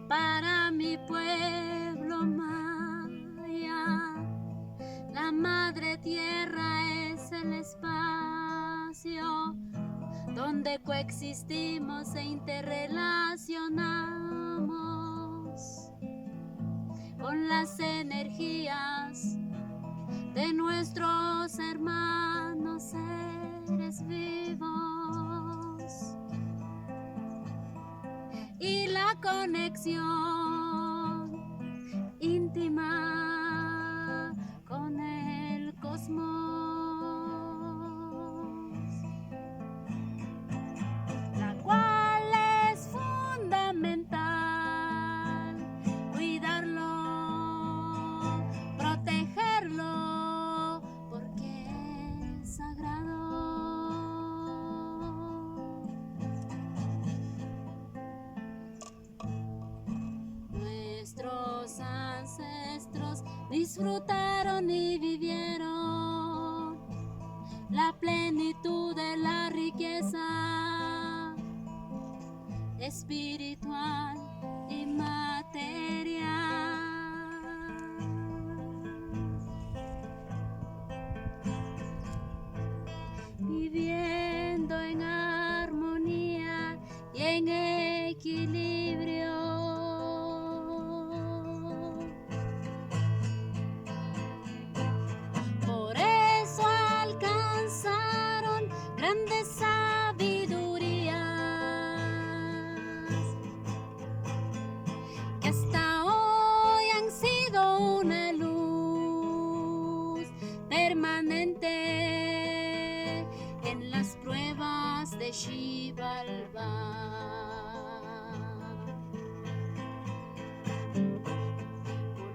Para mi pueblo maya, la madre tierra es el espacio donde coexistimos e interrelacionamos con las energías de nuestros hermanos seres vivos, y la conexión íntima con el cosmos, la cual es fundamental cuidarlo, protegerlo, porque es sagrado. Nuestros ancestros disfrutaron y vivieron la plenitud de la riqueza espiritual y material, viviendo en armonía y en equilibrio. Por eso alcanzaron grandes sabidurías que hasta hoy han sido una luz permanente en las pruebas de Xibalbá.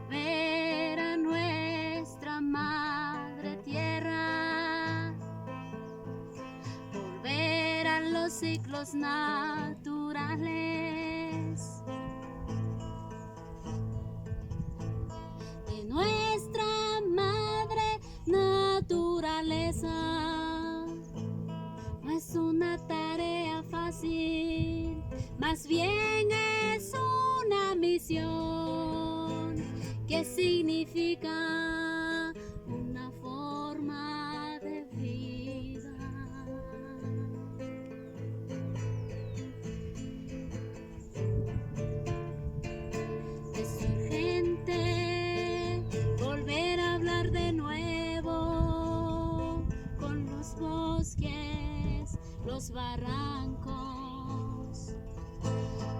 Volver a nuestra madre tierra, volver a los ciclos naturales y nuestra madre naturaleza. No es una tarea fácil, más bien es una misión que significa una forma de vida. Es urgente volver a hablar de nuevo con los bosques, los barrancos,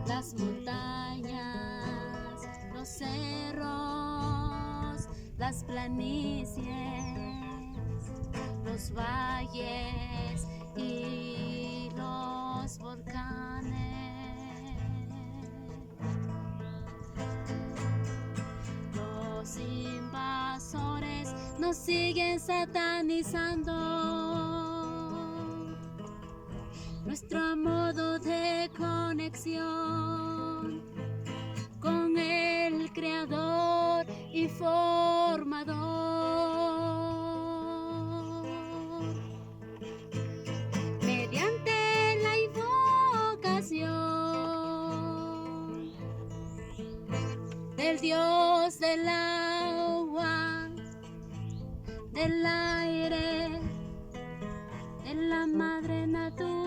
las montañas, los cerros, las planicies, los valles y los volcanes. Los invasores nos siguen satanizando nuestro modo de conexión con el Creador y Formador. Mediante la invocación del Dios del agua, del aire, de la madre naturaleza,